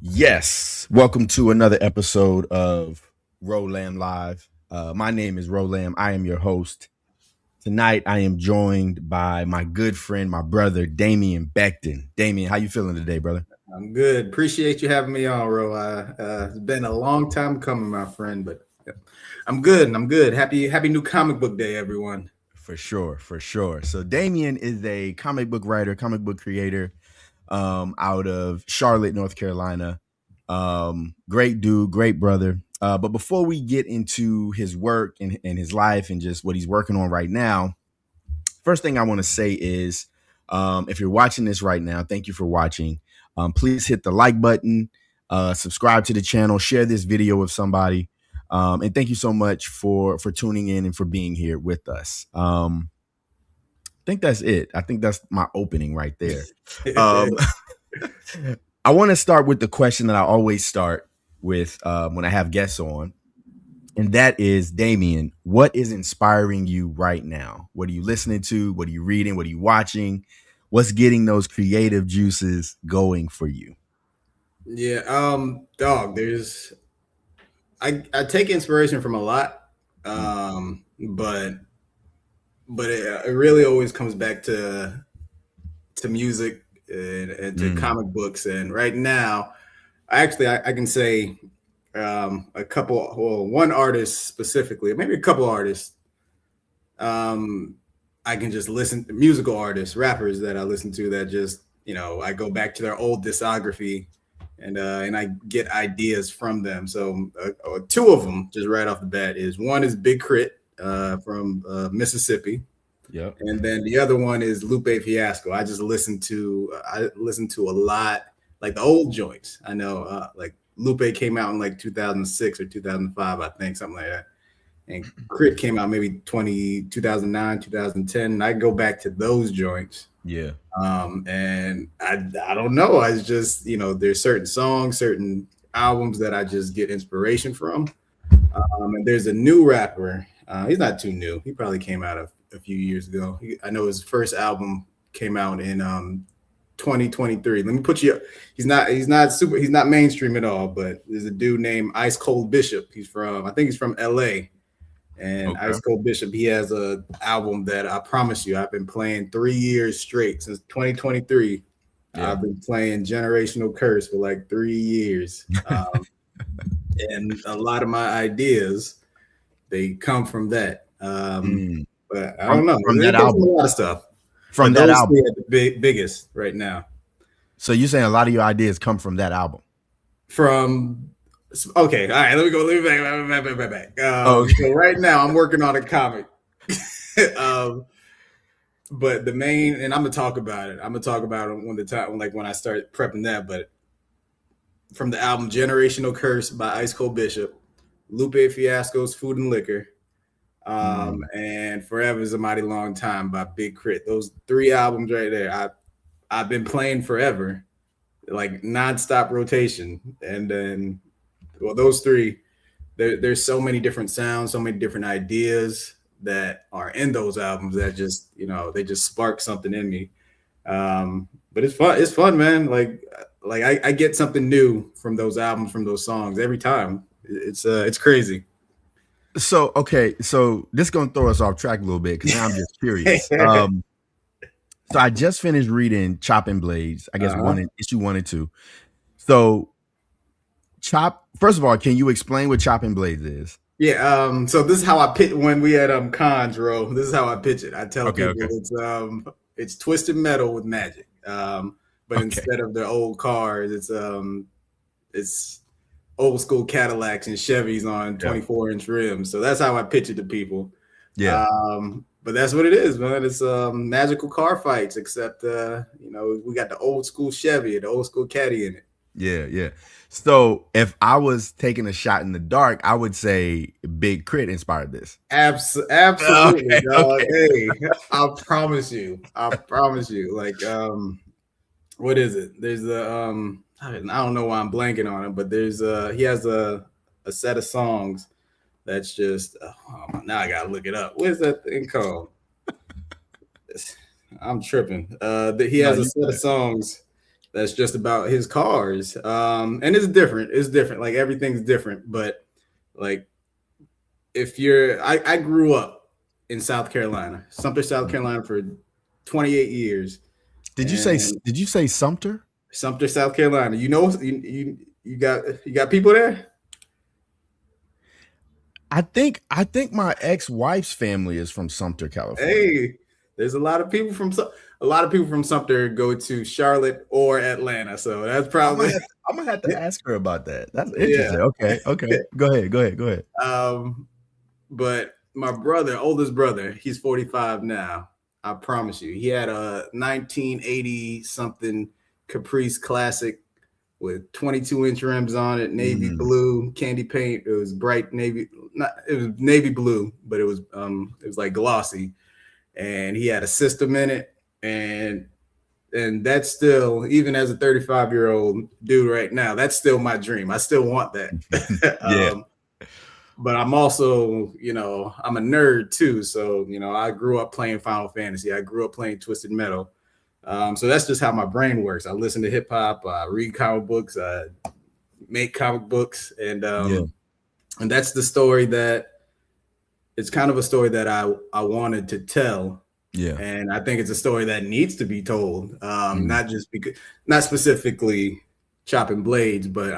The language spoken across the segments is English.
Yes, welcome to another episode of Rolam Live. My name is Rolam. I am your host. Tonight, I am joined by my good friend, my brother, Damien Becton. Damien, how you feeling today, brother? I'm good. Appreciate you having me on, Ro. It's been a long time coming, my friend, but I'm good. I'm good. Happy New Comic Book Day, everyone. For sure, for sure. So Damien is a comic book writer, comic book creator, out of Charlotte, North Carolina. Great dude, great brother. But before we get into his work and his life and just what he's working on right now, first thing I want to say is if you're watching this right now, thank you for watching. Please hit the like button, subscribe to the channel, share this video with somebody. And thank you so much for tuning in and for being here with us. I think that's it. I think that's my opening right there. Um, I want to start with the question that I always start with when I have guests on. And that is, Damien, what is inspiring you right now? What are you listening to? What are you reading? What are you watching? What's getting those creative juices going for you? Yeah, dog. I take inspiration from a lot, Mm, but it really always comes back to music and to mm, comic books. And right now, I can say a couple, well, one artist specifically, maybe a couple artists. Um, I can just listen to musical artists, rappers that I listen to that just, I go back to their old discography and I get ideas from them. So two of them just right off the bat is one is Big Crit from Mississippi, yep. and then the other one is Lupe Fiasco. I listen to a lot like the old joints. I know like Lupe came out in like 2006 or 2005, I think, something like that. And Crit came out maybe 2009, 2010. And I go back to those joints. Yeah. And I don't know. I just, there's certain songs, certain albums that I just get inspiration from. And there's a new rapper. He's not too new. He probably came out a few years ago. I know his first album came out in 2023. Let me put you. He's not mainstream at all. But there's a dude named Ice Cold Bishop. I think he's from L.A. And Okay. Ice Cold Bishop, he has a album that I promise you, I've been playing 3 years straight since 2023. Yeah. I've been playing Generational Curse for like 3 years. And a lot of my ideas, they come from that. Mm. But I From don't know. from It that comes from album. a lot of stuff. From But that those album. three are the biggest right now. So you're saying a lot of your ideas come from that album. From Okay, all right, let me go. Let me back. Oh, So right now I'm working on a comic. um, but the main, and I'm gonna talk about it. I'm gonna talk about it when I start prepping that. But from the album Generational Curse by Ice Cold Bishop, Lupe Fiasco's Food and Liquor, mm, and Forever's a Mighty Long Time by Big Crit. Those three albums right there, I've been playing forever, like nonstop rotation. And then, well, those three, there's so many different sounds, so many different ideas that are in those albums that just, they just spark something in me. But it's fun. It's fun, man. Like I get something new from those albums, from those songs every time. It's crazy. so okay, so this is gonna throw us off track a little bit because now I'm just curious. So I just finished reading Chopping Blades, I guess Uh-huh. issue 1 and 2. So first of all, can you explain what Chopping Blades is? Yeah. So this is how I pitch when we had cons, bro. This is how I pitch it. I tell Okay, people okay, it's twisted metal with magic. But okay. instead of the old cars, it's old school Cadillacs and Chevys on Yeah. 24-inch rims. So that's how I pitch it to people. Yeah. But that's what it is, man. It's magical car fights, except we got the old school Chevy, the old school Caddy in it. Yeah, yeah. So if I was taking a shot in the dark, I would say Big Crit inspired this. Absolutely, Okay, dog. okay. Hey, I promise you. I promise you. Like, what is it? There's the I don't know why I'm blanking on it, but he has a set of songs that's just now I gotta look it up. What is that thing called? I'm tripping. He No, has a you set of good. songs that's just about his cars. And it's different. It's different. Like everything's different. But like if I grew up in South Carolina, Sumter, South Carolina for 28 years. And Did you say Sumter? Sumter, South Carolina. You got people there? I think my ex-wife's family is from Sumter, California. Hey, there's a lot of people from Sumter go to Charlotte or Atlanta. So that's probably I'm gonna have to ask her about that. That's yeah. interesting. Okay, okay. Go ahead. But my brother, oldest brother, he's 45 now. I promise you. He had a 1980 something Caprice Classic with 22-inch rims on it, navy blue, candy paint. It was bright navy, it was navy blue, but it was like glossy. And he had a system in it. And that's still, even as a 35-year-old dude right now, that's still my dream. I still want that. Yeah. But I'm also, I'm a nerd too. So, I grew up playing Final Fantasy. I grew up playing Twisted Metal. So that's just how my brain works. I listen to hip hop, I read comic books, I make comic books. And that's the story it's kind of a story that I wanted to tell. Yeah. And I think it's a story that needs to be told. Not specifically Chopping Blades, but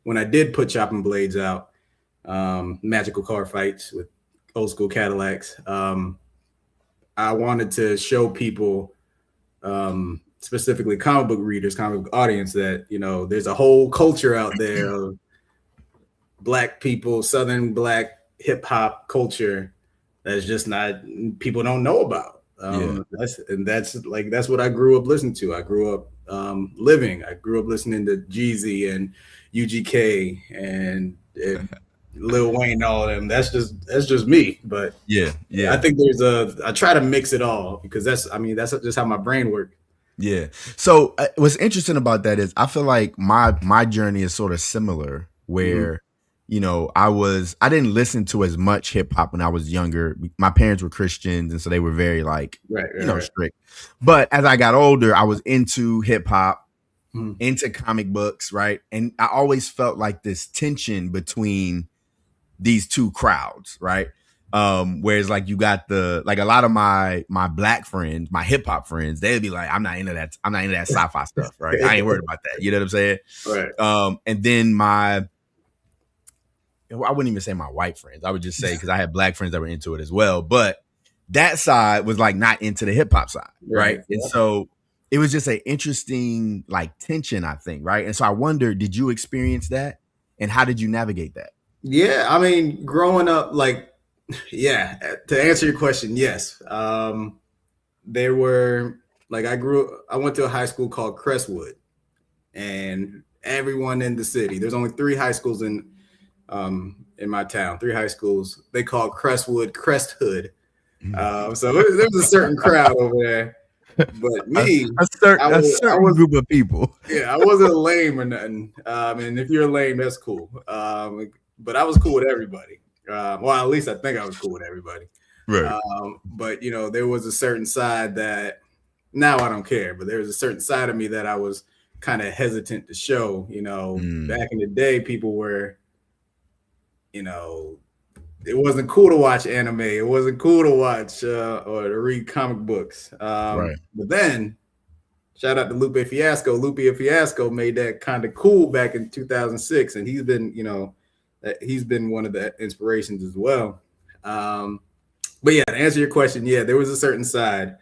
when I did put Chopping Blades out, magical car fights with old school Cadillacs. I wanted to show people, specifically comic book readers, comic book audience, that there's a whole culture out there of Black people, Southern Black hip hop culture that's just not, people don't know about. That's what I grew up listening to. I grew up living. I grew up listening to Jeezy and UGK and Lil Wayne and all of them. That's just me. But yeah. I think I try to mix it all because that's just how my brain works. Yeah. So what's interesting about that is I feel like my journey is sort of similar where, I didn't listen to as much hip hop when I was younger. My parents were Christians, and so they were very strict. But as I got older, I was into hip hop, into comic books, right? And I always felt like this tension between these two crowds, right? Whereas like you got a lot of my Black friends, my hip hop friends, they'd be like, I'm not into that sci-fi stuff, right? I ain't worried about that. You know what I'm saying? Right. And then I wouldn't even say my white friends. I would just say, because I had Black friends that were into it as well. But that side was like not into the hip hop side, right? Yeah. And so it was just an interesting like tension, I think, right? And so I wonder, did you experience that? And how did you navigate that? Yeah, I mean, growing up, to answer your question, yes. There were, I went to a high school called Crestwood, and everyone in the city, there's only 3 high schools in my town, 3 high schools. They call Crestwood Cresthood. So there was a certain crowd over there. But me, a certain group of people. Yeah, I wasn't lame or nothing. And if you're lame, that's cool. But I was cool with everybody. Well, at least I think I was cool with everybody. Right. But there was a certain side that now I don't care. But there was a certain side of me that I was kind of hesitant to show. Back in the day, people were, it wasn't cool to watch anime. It wasn't cool to watch or to read comic books. Right. But then, shout out to Lupe Fiasco. Lupe Fiasco made that kind of cool back in 2006, and he's been one of the inspirations as well. But yeah, to answer your question, there was a certain side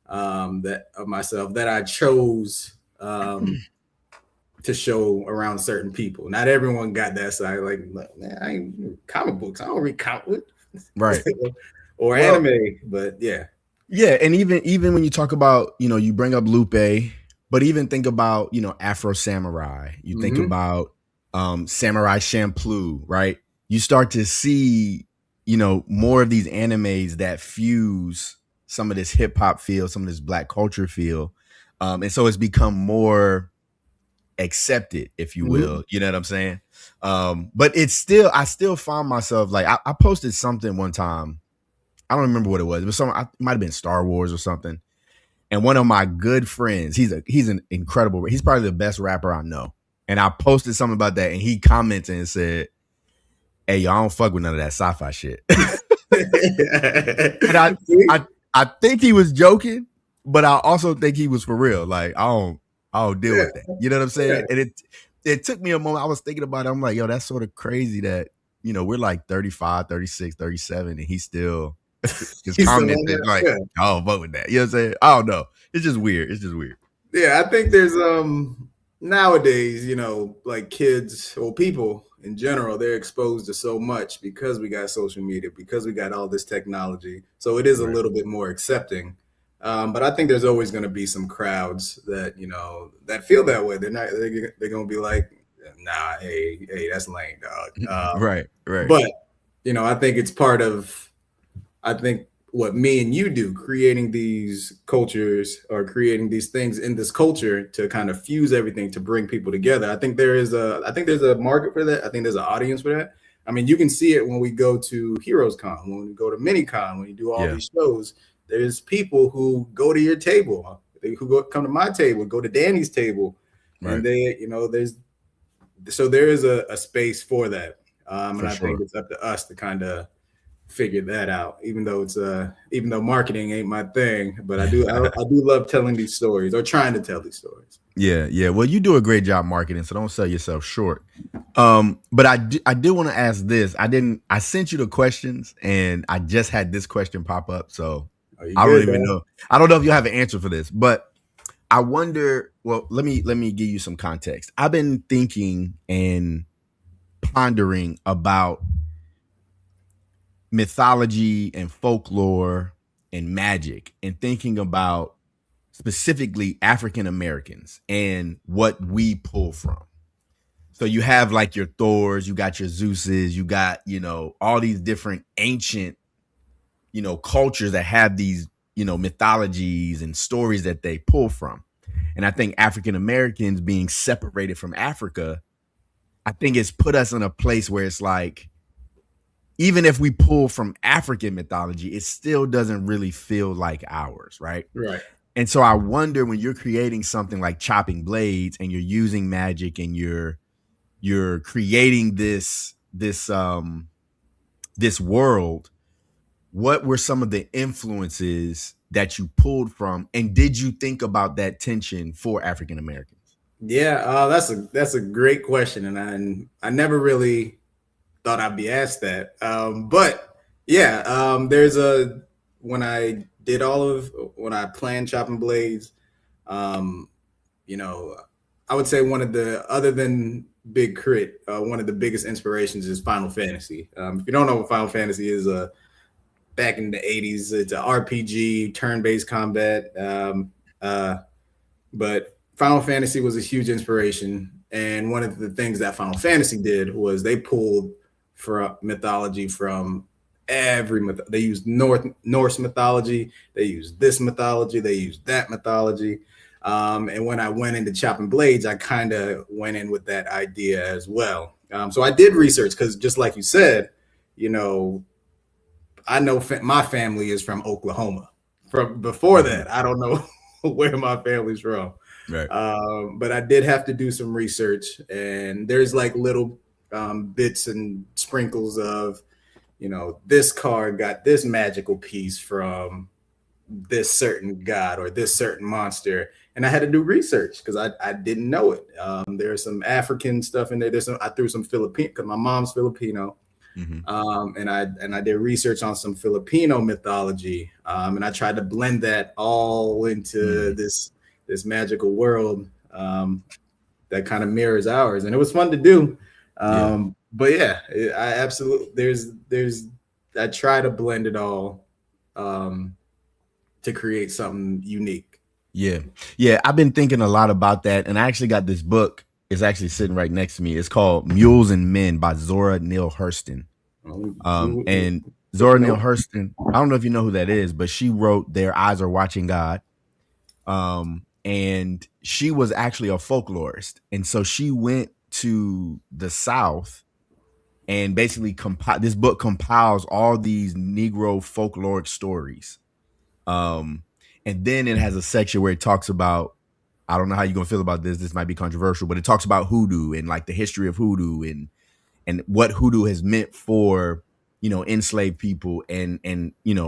that of myself that I chose to show around certain people. Not everyone got that side. Like, man, I ain't comic books. I don't read comic books. Right. Or anime, but yeah. Yeah, and even when you talk about, you bring up Lupe, but even think about, Afro Samurai. You think about Samurai Champloo, right? You start to see, more of these animes that fuse some of this hip hop feel, some of this Black culture feel. And so it's become more accepted, if you will. You know what I'm saying? But I still found myself like, I posted something one time. I don't remember what it was. It was it might have been Star Wars or something. And one of my good friends, he's an incredible, he's probably the best rapper I know. And I posted something about that, and he commented and said, "Hey, yo, I don't fuck with none of that sci-fi shit." And I I think he was joking, but I also think he was for real. Like I don't deal Yeah, with that. You know what I'm yeah. saying? And it took me a moment. I was thinking about it. I'm like, yo, that's sort of crazy that, we're like 35, 36, 37, and he still is He's still on commenting that. like, Yeah. I don't vote with that. You know what I'm saying? I don't know. It's just weird. It's just weird. Yeah, I think there's nowadays, like kids or people in general, they're exposed to so much because we got social media, because we got all this technology. So it is a Right. little bit more accepting. But I think there's always going to be some crowds that that feel that way. They're going to be like, nah, hey, that's lame, dog. Right. Right. But I think it's part of I think what me and you do, creating these cultures or creating these things in this culture to kind of fuse everything to bring people together. I think there's a market for that. I think there's an audience for that. I mean, you can see it when we go to Heroes Con, when we go to MiniCon, when you do all Yeah. these shows. There's people who go to your table, come to my table, go to Danny's table, and Right. there is a space for that. And For I think sure. it's up to us to kind of figure that out, even though marketing ain't my thing, but I do love telling these stories or trying to tell these stories. Yeah, yeah. Well, you do a great job marketing, so don't sell yourself short. But I did want to ask this. I sent you the questions, and I just had this question pop up, so Are you I don't good, even man? know. I don't know if you have an answer for this, but I wonder. Well, let me give you some context. I've been thinking and pondering about mythology and folklore and magic, and thinking about specifically African Americans and what we pull from. So you have like your Thors, you got your Zeuses, you got, all these different ancient, cultures that have these, mythologies and stories that they pull from. And I think African Americans being separated from Africa, I think it's put us in a place where it's like, even if we pull from African mythology, it still doesn't really feel like ours, right? Right. And so I wonder, when you're creating something like chopping blades and you're using magic and you're creating this world, what were some of the influences that you pulled from, and did you think about that tension for African Americans? Yeah, that's a great question, and I never really thought I'd be asked that. But yeah, there's a when I did when I planned chopping blades, um, you know, I would say one of the other than Big Crit, one of the biggest inspirations is Final Fantasy. If you don't know what Final Fantasy is, back in the '80s, it's an RPG, turn-based combat. But Final Fantasy was a huge inspiration, and one of the things that Final Fantasy did was they pulled from mythology from every myth. They used Norse mythology, they used this mythology, they used that mythology. And when I went into chopping blades, I kind of went in with that idea as well. So I did research because, just like you said, you know, I know my family is from Oklahoma. From before Mhm. that, I don't know where my family's from. Right. But I did have to do some research, and there's like little bits and sprinkles of, this card got this magical piece from this certain god or this certain monster. And I had to do research because I didn't know it. There's some African stuff in there. I threw some Filipino because my mom's Filipino. Hmm. And I did research on some Filipino mythology, and I tried to blend that all into Mm. this magical world, that kind of mirrors ours, and it was fun to do. Yeah. But yeah, I absolutely there's I try to blend it all, um, to create something unique. Yeah. Yeah. I've been thinking a lot about that. And I actually got this book. It's actually sitting right next to me. It's called Mules and Men by Zora Neale Hurston. And Zora Taking Neale notes. Hurston, I don't know if you know who that is, but she wrote Their Eyes Are Watching God. And she was actually a folklorist. And so she went to the South and basically this book compiles all these Negro folkloric stories. Um, And then it has a section where it talks about, I don't know how you're gonna feel about this. This might be controversial, but it talks about hoodoo and like the history of hoodoo and what hoodoo has meant for, enslaved people and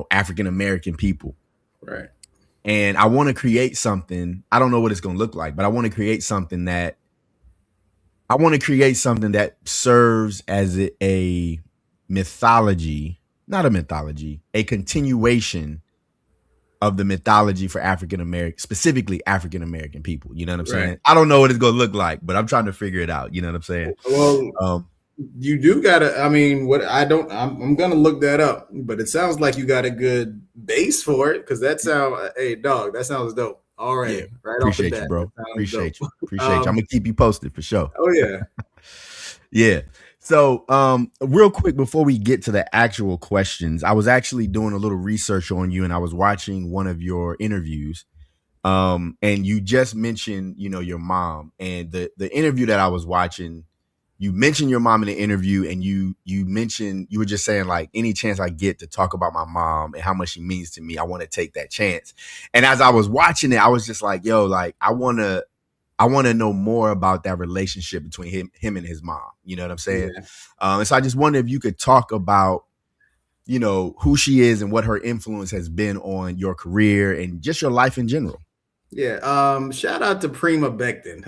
African American people. Right. And I want to create something. I don't know what it's gonna look like, but I want to create something that serves as a mythology, not a mythology, a continuation of the mythology for African American, specifically African American people. You know what I'm Right. saying? I don't know what it's gonna look like, but I'm trying to figure it out. You know what I'm saying? Well, you do gotta. I mean, what I don't. I'm gonna look that up, but it sounds like you got a good base for it because that sound. Hey, dog, that sounds dope. All right, Yeah, right off the appreciate you, bat, bro. that sounds Appreciate you. dope. Appreciate you. I'm gonna keep you posted for sure. Oh yeah. Yeah. So, real quick before we get to the actual questions, I was actually doing a little research on you, and I was watching one of your interviews. And you just mentioned, your mom, and the interview that I was watching, you mentioned your mom in the interview, and you mentioned, you were just saying like, any chance I get to talk about my mom and how much she means to me, I want to take that chance. And as I was watching it, I was just like, yo, like I want to know more about that relationship between him and his mom. You know what I'm saying? Yeah. And so I just wonder if you could talk about, who she is and what her influence has been on your career and just your life in general. Yeah. Shout out to Prima Becton.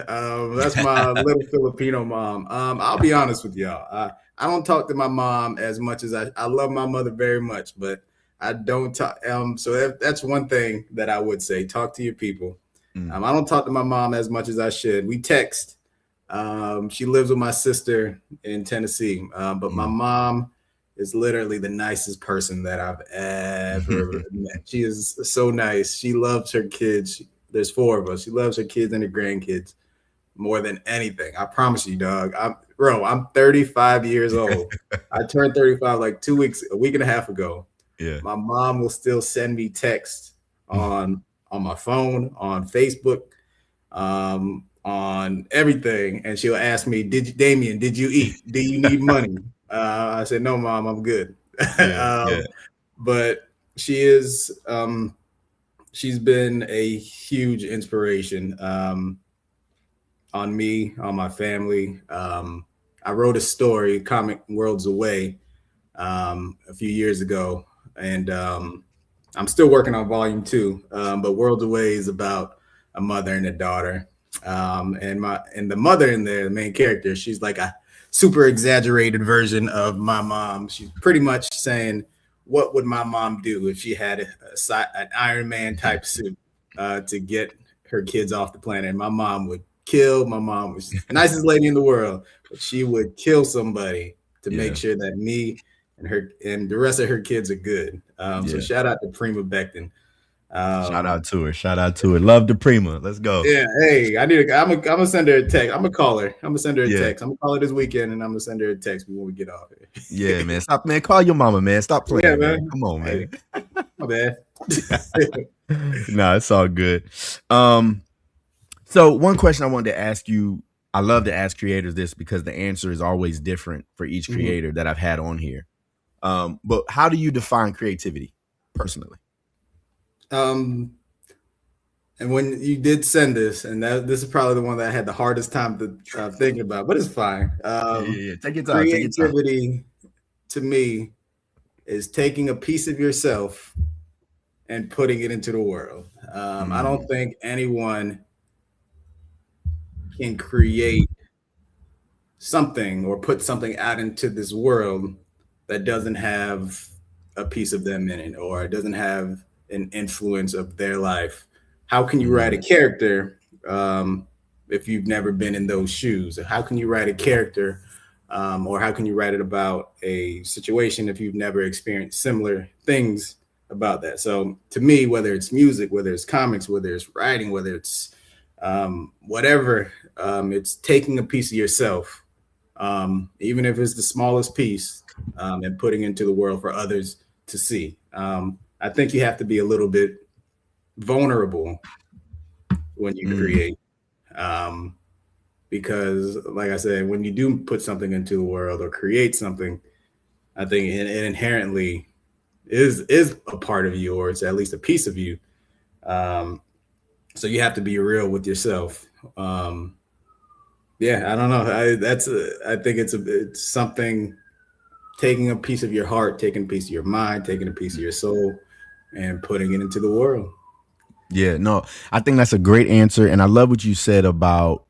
That's my little Filipino mom. I'll be honest with y'all. I don't talk to my mom as much as I love my mother very much, but I don't talk. So that's one thing that I would say. Talk to your people. I don't talk to my mom as much as I should. We text. She lives with my sister in Tennessee, but my mom is literally the nicest person that I've ever met. She is so nice. She loves her kids. There's 4 of us. She loves her kids and her grandkids more than anything. I promise you, dog. I'm 35 years old. I turned 35 like a week and a half ago. Yeah. My mom will still send me texts on my phone, on Facebook, on everything, and she'll ask me, Damien, did you eat? Do you need money? I said, no, Mom, I'm good. Yeah. But she is, she's been a huge inspiration on me, on my family. I wrote a story, Comic Worlds Away, a few years ago, and I'm still working on volume 2. But Worlds Away is about a mother and a daughter. And the mother in there, the main character, she's like a super exaggerated version of my mom. She's pretty much saying, what would my mom do if she had an Iron Man type suit to get her kids off the planet? And my mom would kill. My mom was the nicest lady in the world, but she would kill somebody to make sure that me and her and the rest of her kids are good. So shout out to Prima Becton. Shout out to her. Love the Prima. Let's go. Yeah. Hey, I'm gonna send her a text. I'm gonna call her. I'm gonna send her a text. I'm gonna call her this weekend, and I'm gonna send her a text when we get off here. Yeah, man. Stop, man. Call your mama, man. Stop playing, yeah, man. Come on, man. Hey, my bad. Nah, it's all good. So one question I wanted to ask you, I love to ask creators this because the answer is always different for each creator that I've had on here. But how do you define creativity personally? And when you did send this, and this is probably the one that I had the hardest time to thinking about, but it's fine. Take your time. Creativity to me is taking a piece of yourself and putting it into the world. I don't think anyone can create something or put something out into this world that doesn't have a piece of them in it, or it doesn't have an influence of their life. How can you write a character if you've never been in those shoes? How can you write a character or how can you write it about a situation if you've never experienced similar things about that? So to me, whether it's music, whether it's comics, whether it's writing, whether it's whatever, it's taking a piece of yourself, even if it's the smallest piece, and putting into the world for others to see. I think you have to be a little bit vulnerable when you create, because like I said, when you do put something into the world or create something, I think it inherently is a part of you, or it's at least a piece of you. Um, so you have to be real with yourself. Yeah, I don't know. I think it's something, taking a piece of your heart, taking a piece of your mind, taking a piece of your soul, and putting it into the world. Yeah, no, I think that's a great answer, and I love what you said about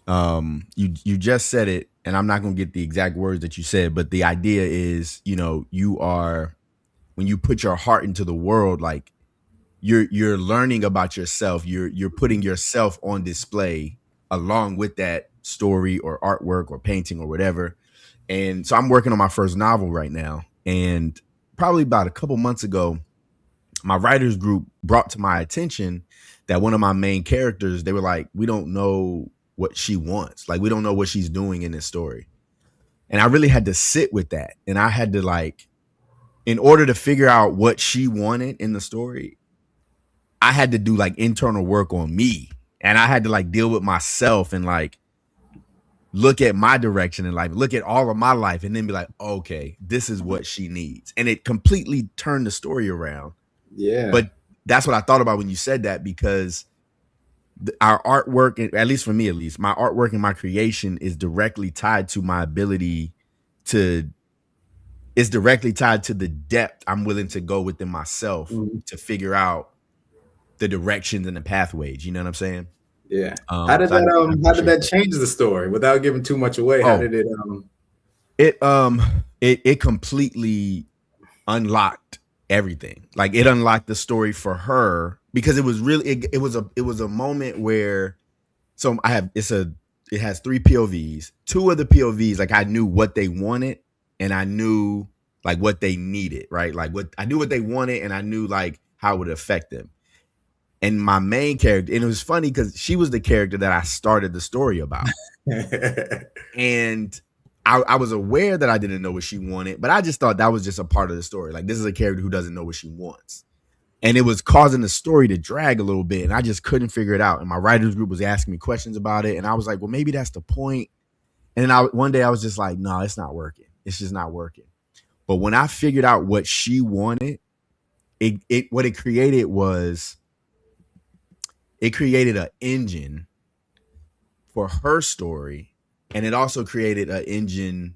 you just said it, and I'm not gonna get the exact words that you said, but the idea is, you are when you put your heart into the world, like you're learning about yourself, you're putting yourself on display along with that story or artwork or painting or whatever. And so I'm working on my first novel right now, and probably about a couple months ago my writers group brought to my attention that one of my main characters, they were like, we don't know what she wants. Like, we don't know what she's doing in this story. And I really had to sit with that. And I had to, like, in order to figure out what she wanted in the story, I had to do like internal work on me. And I had to like deal with myself and like look at my direction and like look at all of my life and then be like, okay, this is what she needs. And it completely turned the story around. Yeah. But that's what I thought about when you said that, because our artwork, at least for me, at least my artwork and my creation is directly tied to my ability to, it's directly tied to the depth I'm willing to go within myself Mhm. to figure out the directions and the pathways. You know what I'm saying? Yeah. How did So I that how did appreciate that that. change the story without giving too much away? How Oh, did it it completely unlocked everything. Like it unlocked the story for her because it was really it was a moment where, so I have it has three POVs. Two of the POVs, like I knew what they wanted and I knew like what they needed, right? Like what I knew what they wanted and I knew like how it would affect them. And my main character, and it was funny because she was the character that I started the story about. And I was aware that I didn't know what she wanted, but I just thought that was just a part of the story. Like this is a character who doesn't know what she wants. And it was causing the story to drag a little bit. And I just couldn't figure it out. And my writers group was asking me questions about it. And I was like, well, maybe that's the point. And then one day I was just like, no, it's not working. It's just not working. But when I figured out what she wanted, what it created was it created an engine for her story. And it also created an engine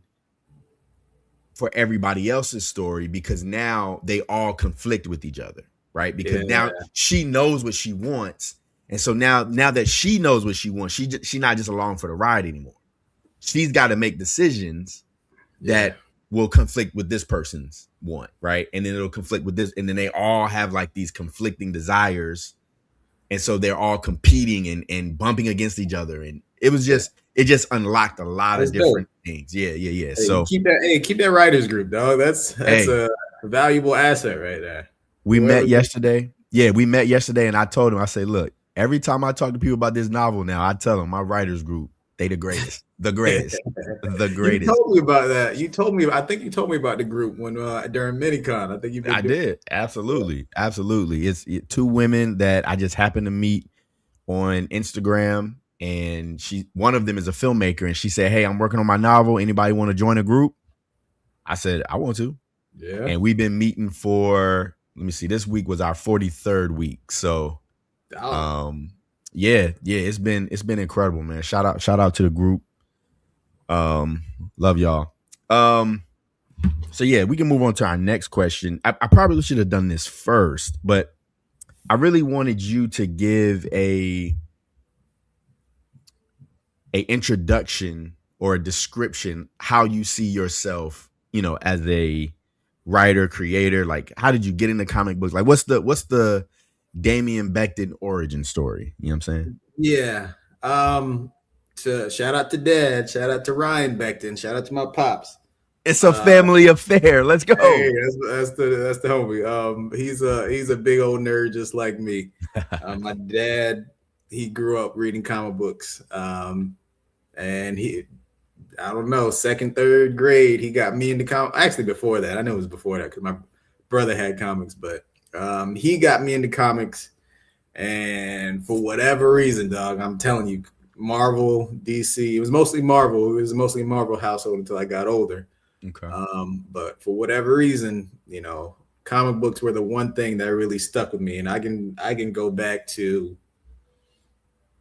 for everybody else's story because now they all conflict with each other, right? Because Yeah. now she knows what she wants, and so now that she knows what she wants, she's not just along for the ride anymore. She's got to make decisions Yeah. that will conflict with this person's want, right? And then it'll conflict with this, and then they all have like these conflicting desires, and so they're all competing and bumping against each other, and Yeah. it just unlocked a lot That's of dope. different things. Yeah. Hey, So keep that writers group, dog. That's hey, a valuable asset right there. we met Whoever they yesterday. Yeah, we met yesterday, and I told him, I say, look, every time I talk to people about this novel now, I tell them my writers group, they the greatest, the greatest, the You greatest. told me about that. I think you told me about the group when during MiniCon. I think you've been I doing. did. Absolutely. Absolutely. Two women that I just happened to meet on Instagram. And one of them is a filmmaker, and she said, hey, I'm working on my novel. Anybody want to join a group? I said, I want to. Yeah. And we've been meeting for, let me see, this week was our 43rd week. So Dog. um yeah, it's been incredible, man. Shout out to the group. um Love y'all. So yeah, we can move on to our next question. I probably should have done this first, but I really wanted you to give a introduction or a description how you see yourself, as a writer, creator. Like, how did you get into comic books? Like, what's the Damien Becton origin story? You know what I'm saying? Yeah. Shout out to Dad. Shout out to Ryan Becton. Shout out to my pops. It's a Uh, family affair. Let's Hey, go. that's the homie. He's a big old nerd just like me. My dad, he grew up reading comic books. And I don't know, second, third grade, he got me into comics. Actually, before that, I know it was before that because my brother had comics, but he got me into comics. And for whatever reason, dog, I'm telling you, Marvel, DC, it was mostly Marvel. It was mostly a Marvel household until I got older. Okay. But for whatever reason, comic books were the one thing that really stuck with me, and I can go back to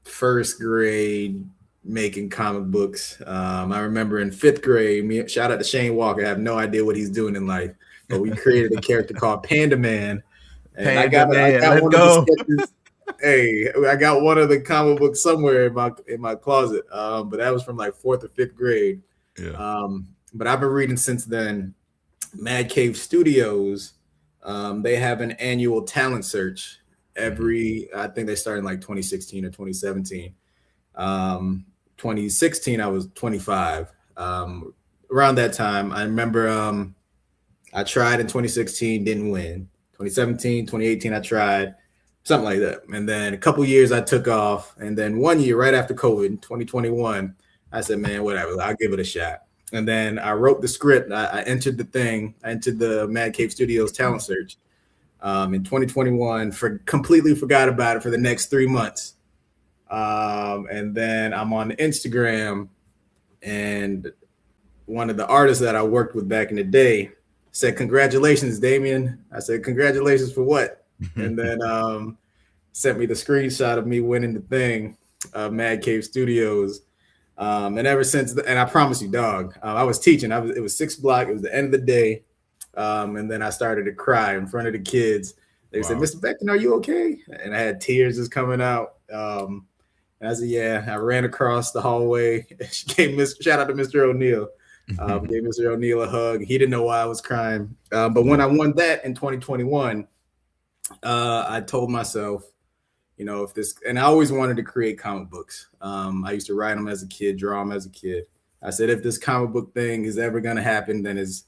first grade making comic books. I remember in fifth grade, shout out to Shane Walker. I have no idea what he's doing in life, but we created a character called Panda Man, and I Panda got Man, let's one of the go. sketches. Hey, I got one of the comic books somewhere in my closet, but that was from like fourth or fifth grade. Yeah. But I've been reading since then. Mad Cave Studios, they have an annual talent search I think they started in like 2016 or 2017. 2016, I was 25. Around that time, I remember I tried in 2016, didn't win. 2017, 2018, I tried something like that. And then a couple years I took off. And then 1 year right after COVID, 2021, I said, man, whatever, I'll give it a shot. And then I wrote the script. I entered the thing. I entered the Mad Cave Studios talent search in 2021. Completely forgot about it for the next 3 months. And then I'm on Instagram, and one of the artists that I worked with back in the day said, "Congratulations, Damien." I said, "Congratulations for what?" And then sent me the screenshot of me winning the thing, Mad Cave Studios. And ever since, and I promise you, dog, I was teaching. It was 6 o'clock. It was the end of the day. And then I started to cry in front of the kids. They said, "Mr. Becton, are you okay?" And I had tears just coming out. And I said, "Yeah." I ran across the hallway. She shout out to Mr. O'Neill. Gave Mr. O'Neill a hug. He didn't know why I was crying. But when I won that in 2021, I told myself, if this, and I always wanted to create comic books. I used to write them as a kid, draw them as a kid. I said, if this comic book thing is ever going to happen, then it's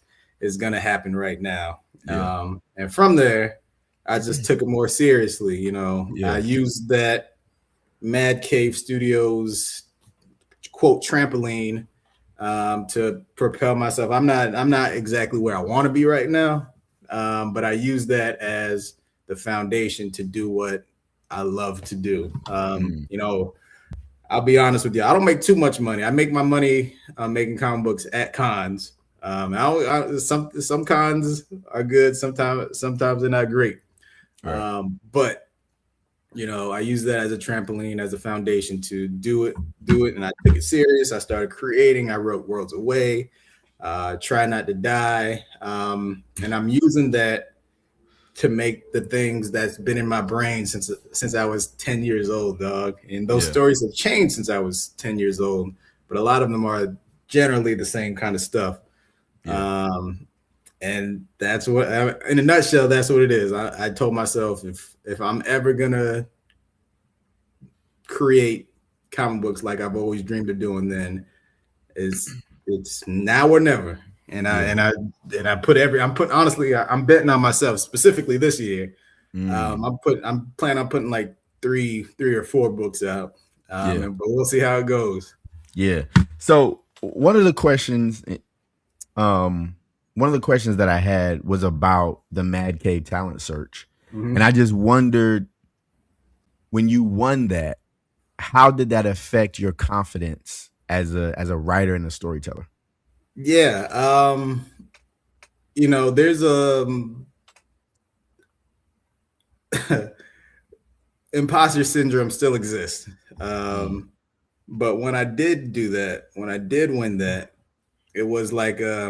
going to happen right now. Yeah. And from there, I just took it more seriously. I used that Mad Cave Studios quote trampoline to propel myself. I'm not exactly where I want to be right now, but I use that as the foundation to do what I love to do. I'll be honest with you. I don't make too much money. I make my money making comic books at cons. Some cons are good. Sometimes they're not great. Right. But I use that as a trampoline, as a foundation to do it. And I took it serious. I started creating. I wrote Worlds Away, Try Not to Die. And I'm using that to make the things that's been in my brain since I was 10 years old, dog. And those stories have changed since I was 10 years old, but a lot of them are generally the same kind of stuff. Yeah. And that's what, in a nutshell, that's what it is. I told myself, if I'm ever gonna create comic books like I've always dreamed of doing, then it's now or never. And I'm betting on myself specifically this year. I'm planning on putting like three or 4 books out. But we'll see how it goes. Yeah. So one of the questions that I had was about the Mad Cave talent search. Mm-hmm. And I just wondered, when you won that, how did that affect your confidence as a writer and a storyteller? Yeah. There's imposter syndrome still exists. But when I did do that, when I did win that, it was like, I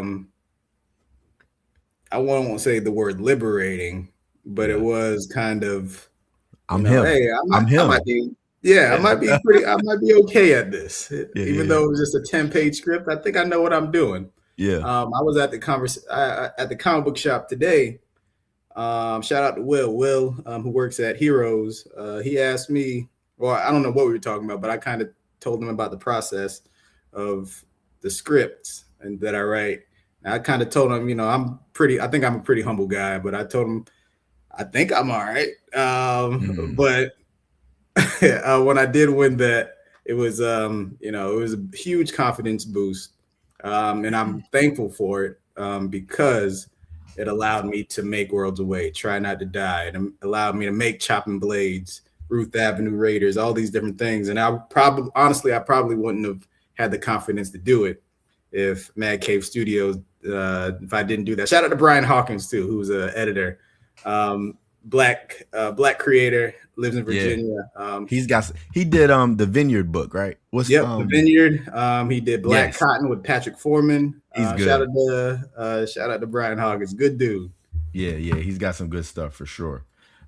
won't say the word liberating, but it was kind of, I'm him. Hey, I might be okay at this. Even though it was just a 10-page script, I think I know what I'm doing. Yeah. I was at the comic book shop today. Shout out to Will, who works at Heroes. He asked me, well, I don't know what we were talking about, but I kind of told him about the process of the scripts and that I write. And I kind of told him, I think I'm a pretty humble guy, but I told him, I think I'm all right. But when I did win that, it was, it was a huge confidence boost. And I'm thankful for it because it allowed me to make Worlds Away, Try Not to Die. It allowed me to make Chopping Blades, Ruth Avenue Raiders, all these different things. And I probably wouldn't have had the confidence to do it if Mad Cave Studios, if I didn't do that. Shout out to Brian Hawkins too, who's an editor, um, black creator, lives in Yeah. Virginia. He did the Vineyard book, right? What's Yep, the Vineyard. He did Black yes, Cotton with Patrick Foreman. he's Shout good. out to Brian Hawkins, good dude. Yeah, yeah, he's got some good stuff for sure.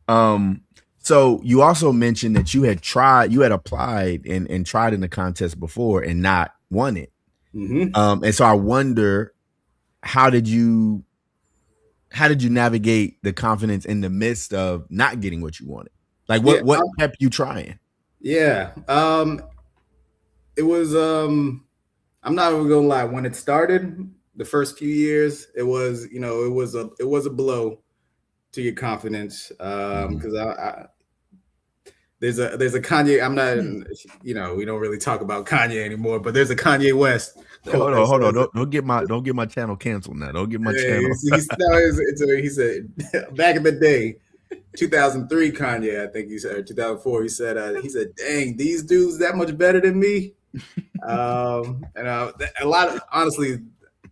Um, so you also mentioned that you had applied and tried in the contest before and not won it. Mm-hmm. And so I wonder how did you navigate the confidence in the midst of not getting what you wanted? Like Yeah, what kept you trying? yeah. It was. I'm not even gonna lie. When it started, the first few years, it was it was a blow to your confidence. Because there's a Kanye. I'm not, we don't really talk about Kanye anymore, but there's a Kanye West quote. Hold on. Don't get my channel canceled now. Don't get my channel. He said back in the day, 2003 Kanye, I think he said, or 2004, he said, dang, these dudes that much better than me. And a lot of, honestly,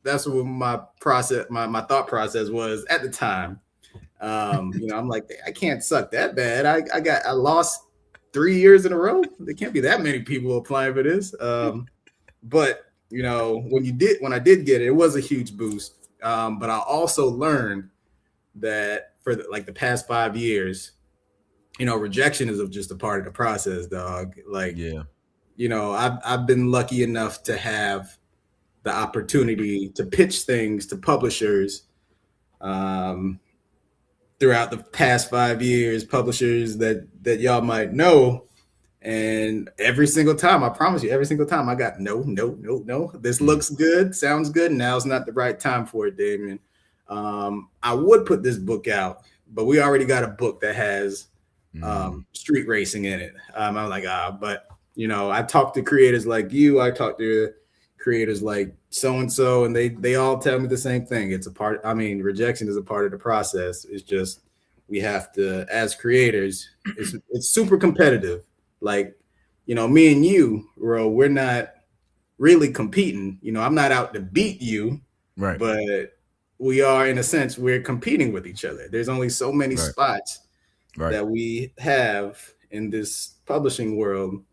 that's what my thought process was at the time. I'm like, I can't suck that bad. I lost 3 years in a row. There can't be that many people applying for this. But when I did get it, it was a huge boost. But I also learned that for the past 5 years, rejection is just a part of the process, dog. Like, Yeah. I've been lucky enough to have the opportunity to pitch things to publishers throughout the past 5 years, publishers that y'all might know. And every single time, I promise you, every single time I got no. This looks good, sounds good. Now's not the right time for it, Damien. I would put this book out, but we already got a book that has street racing in it. I'm like, but I talk to creators like you. I talk to creators like so-and-so, and they all tell me the same thing. It's a part. I mean, rejection is a part of the process. It's just we have to, as creators, it's super competitive. Like, me and you, Ro, we're not really competing. I'm not out to beat you, Right. but we are, in a sense, we're competing with each other. There's only so many spots that we have in this publishing world.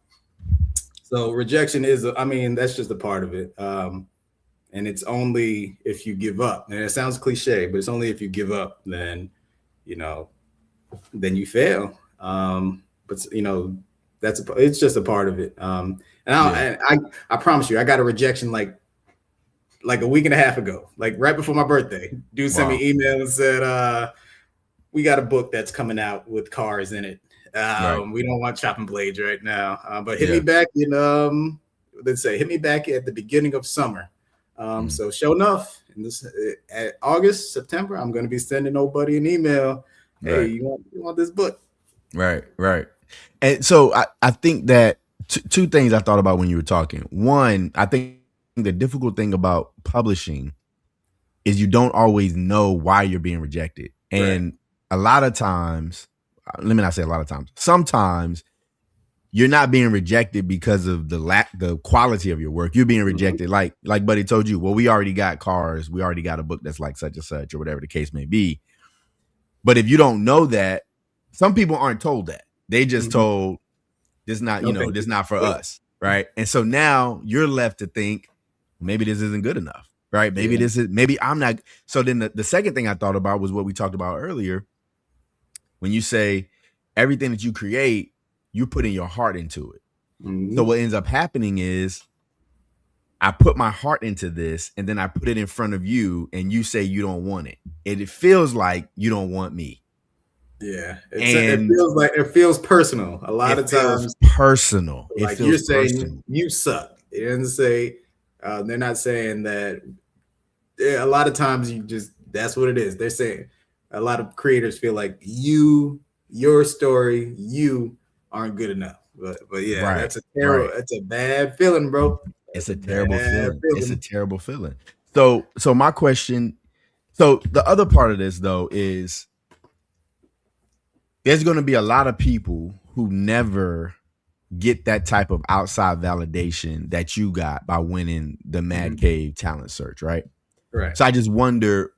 So rejection is, that's just a part of it. And it's only if you give up. And it sounds cliche, but it's only if you give up, then you fail. But it's just a part of it. And I promise you, I got a rejection like a week and a half ago, like right before my birthday. Dude sent me an email and said, we got a book that's coming out with cars in it. We don't want chopping blades right now, but hit me back in hit me back at the beginning of summer. So sure enough, in this at August, September, I'm going to be sending nobody an email. Hey, you want this book? Right. And so I think that two things I thought about when you were talking. One, I think the difficult thing about publishing is you don't always know why you're being rejected. And a lot of times, let me not say a lot of times, sometimes you're not being rejected because of the quality of your work. You're being rejected. Like Buddy told you, well, we already got cars. We already got a book that's like such and such, or whatever the case may be. But if you don't know that, some people aren't told that. They just told this not, this not for us. Right. And so now you're left to think maybe this isn't good enough. Right. Maybe I'm not. So then the second thing I thought about was what we talked about earlier. When you say everything that you create, you're putting your heart into it. So what ends up happening is I put my heart into this and then I put it in front of you and you say you don't want it. And it feels like you don't want me. Yeah. It feels personal. A lot of times personal. Like you're saying you suck. It doesn't say, they're not saying that. A lot of times that's what it is. They're saying a lot of creators feel like your story, you aren't good enough. But yeah, that's a bad feeling, bro. It's a terrible feeling. It's a terrible feeling. So my question, so the other part of this though is there's going to be a lot of people who never get that type of outside validation that you got by winning the Mad Mhm. Cave talent search, right? Right. So I just wonder,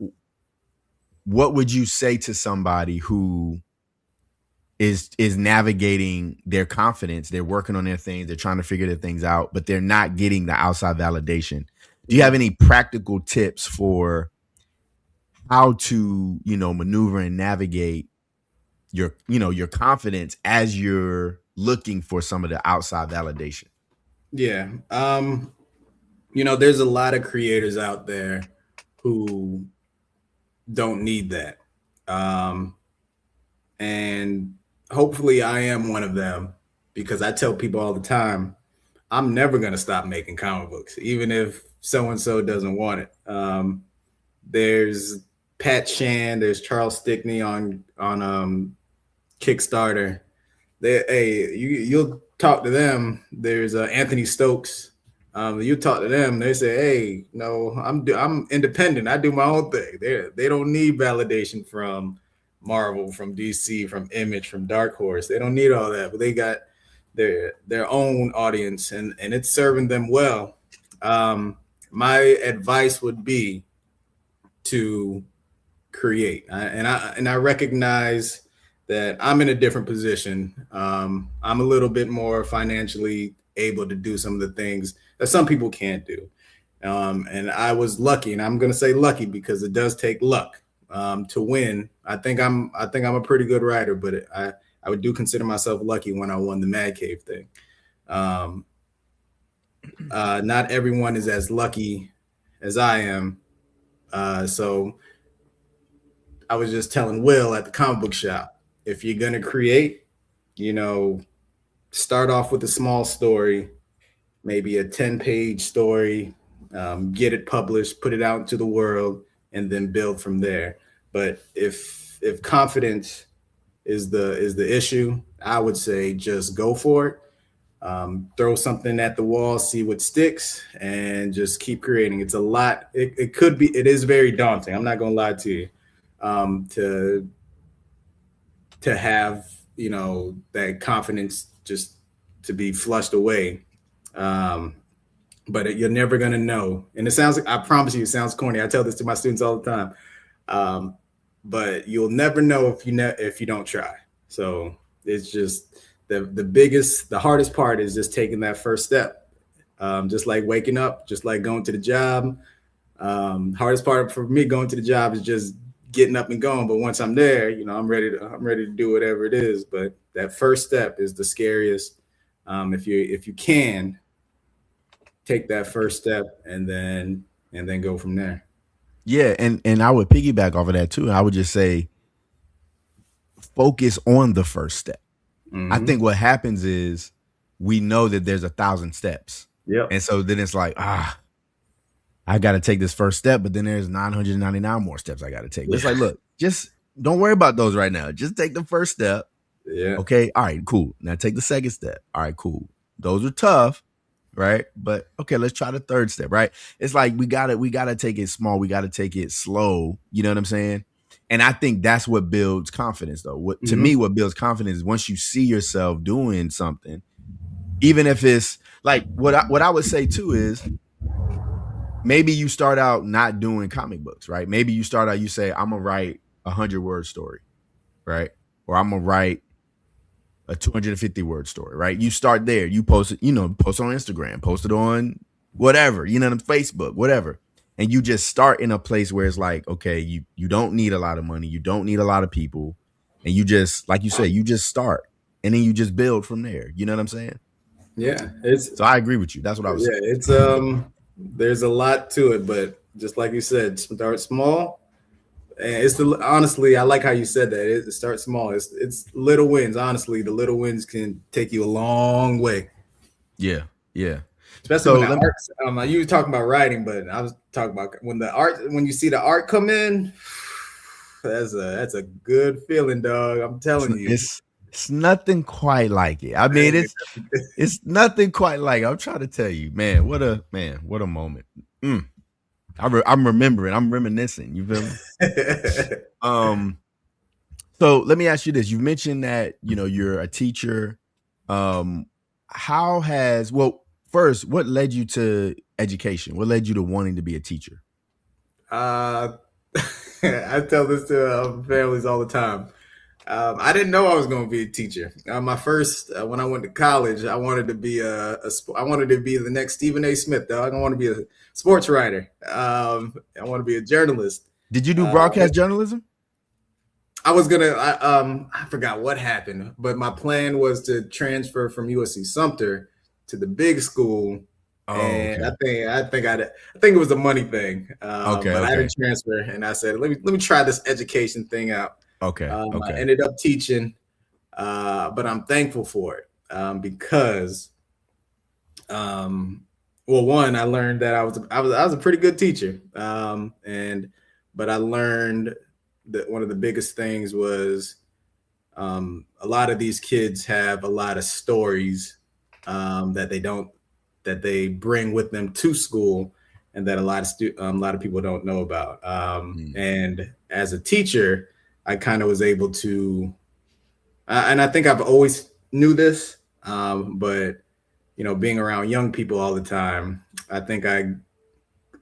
what would you say to somebody who is navigating their confidence? They're working on their things, they're trying to figure their things out, but they're not getting the outside validation. Do you have Mhm. any practical tips for how to, maneuver and navigate your confidence as you're looking for some of the outside validation? Yeah. There's a lot of creators out there who don't need that. Um, and hopefully I am one of them because I tell people all the time, I'm never going to stop making comic books, even if so and so doesn't want it. There's Pat Shan, there's Charles Stickney on Kickstarter. You'll talk to them. There's Anthony Stokes. You talk to them, they say, "Hey, no, I'm independent. I do my own thing. They don't need validation from Marvel, from DC, from Image, from Dark Horse. They don't need all that, but they got their own audience, and it's serving them well." My advice would be to create. And I recognize that I'm in a different position. I'm a little bit more financially able to do some of the things that some people can't do. And I was lucky, and I'm going to say lucky because it does take luck to win. I think I'm a pretty good writer, but I would do consider myself lucky when I won the Mad Cave thing. Um, Not everyone is as lucky as I am. So I was just telling Will at the comic book shop, if you're gonna create, you know, start off with a small story, maybe a 10-page story, get it published, put it out into the world, and then build from there. But if confidence is the issue, I would say just go for it. Throw something at the wall, see what sticks, and just keep creating. It's a lot. It is very daunting. I'm not gonna lie to you. To have that confidence just to be flushed away. Um, but you're never gonna know. And it sounds like, I promise you, it sounds corny. I tell this to my students all the time. Um, but you'll never know if you don't try. So it's just the hardest part is just taking that first step. Just like waking up, just like going to the job. Hardest part for me going to the job is just getting up and going. But once I'm there, I'm ready to do whatever it is. But that first step is the scariest. If you can take that first step and then go from there. Yeah, and I would piggyback off of that too. I would just say focus on the first step. I Mm-hmm. think what happens is we know that there's 1,000 steps. Yep. And so then it's like, I got to take this first step, but then there's 999 more steps I got to take. But it's like, Yeah. look, just don't worry about those right now. Just take the first step. Yeah. Okay. All right, cool. Now take the second step. All right, cool. Those are tough, right? But okay, let's try the third step, right? It's like we gotta take it small. We gotta take it slow. You know what I'm saying? And I think that's what builds confidence, though. What to me, Mm-hmm. what builds confidence is once you see yourself doing something, even if it's like what I would say too is maybe you start out not doing comic books, right? Maybe you start out, you say, I'm gonna write 100-word story, right? Or I'm gonna write a 250-word story, right? You start there. You post it, post it on Instagram, post it on whatever, on Facebook, whatever. And you just start in a place where it's like, okay, you don't need a lot of money, you don't need a lot of people, and you just, like you say, you just start, and then you just build from there. You know what I'm saying? Yeah. It's So I agree with you. That's what I was yeah. saying. It's there's a lot to it, but just like you said, start small. And honestly, I like how you said that. Start small. It's little wins. Honestly, the little wins can take you a long way. Yeah, yeah. Especially when So the let me, art. You were talking about writing, but I was talking about when you see the art come in. That's a good feeling, dog. I'm it's telling you. it's nothing quite like it. I mean, it's nothing quite like it. I'm trying to tell you, what a moment. Mm. I'm remembering. I'm reminiscing. You feel me? Um. So let me ask you this: you mentioned that you're a teacher. Um. how has well first, what led you to education? What led you to wanting to be a teacher? Uh, I tell this to families all the time. I didn't know I was going to be a teacher. My first, when I went to college, I wanted to be I wanted to be the next Stephen A. Smith. Dog. I want to be a sports writer. I want to be a journalist. Did you do broadcast journalism? I was gonna. I forgot what happened, but my plan was to transfer from USC Sumter to the big school, Oh, and okay. I think it was a money thing. Okay, But I okay. didn't transfer, and I said, let me try this education thing out. Okay, I okay. ended up teaching, but I'm thankful for it because, well, one, I learned that I was a pretty good teacher, but I learned that one of the biggest things was a lot of these kids have a lot of stories that they bring with them to school, and that a lot of people don't know about. And as a teacher, I kind of was able to, and I think I've always knew this, but being around young people all the time, I think I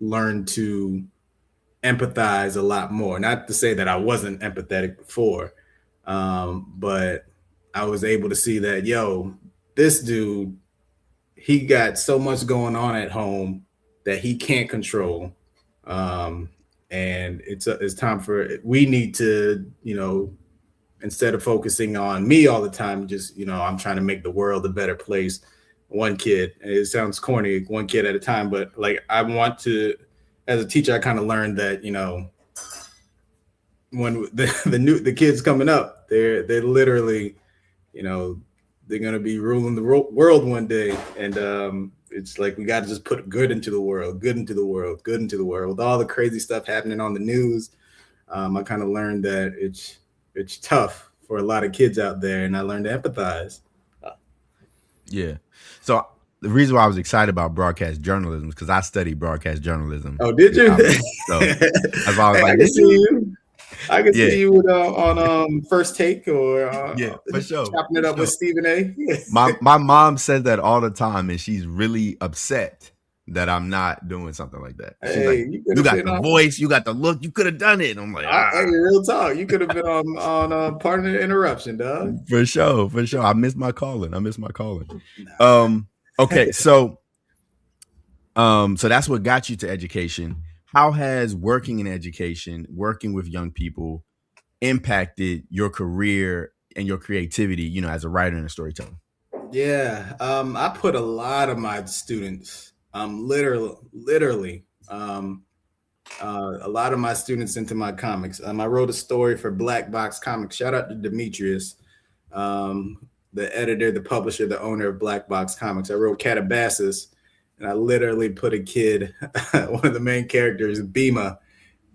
learned to empathize a lot more. Not to say that I wasn't empathetic before, but I was able to see that, this dude, he got so much going on at home that he can't control. And it's time we need to, instead of focusing on me all the time, just, I'm trying to make the world a better place. One kid, it sounds corny, one kid at a time, but like I want to, as a teacher, I kind of learned that, when the kids coming up, they're literally, they're gonna be ruling the world one day, and it's like we got to just put good into the world, good into the world, good into the world. With all the crazy stuff happening on the news, I kind of learned that it's tough for a lot of kids out there, and I learned to empathize. Yeah. So the reason why I was excited about broadcast journalism is because I studied broadcast journalism Oh, did in you? college. So that's why I was Hey, I like, can did see you? you. I can Yeah, see you on First Take or yeah, for sure, chopping for it up with sure. Stephen A. My mom says that all the time, and she's really upset that I'm not doing something like that. She's like, Hey, you could "You have got been the on. voice, you got the look, you could have done it." And I'm like, Hey, real talk. You could have been on Pardon the Interruption, dog. for sure, for sure. I miss my calling. I miss my calling. Nah. Okay, so that's what got you to education. How has working in education, working with young people, impacted your career and your creativity, as a writer and a storyteller? Yeah, I put a lot of my students, literally, a lot of my students into my comics. I wrote a story for Black Box Comics. Shout out to Demetrius, the editor, the publisher, the owner of Black Box Comics. I wrote Calabasas, and I literally put a kid, one of the main characters, Bima.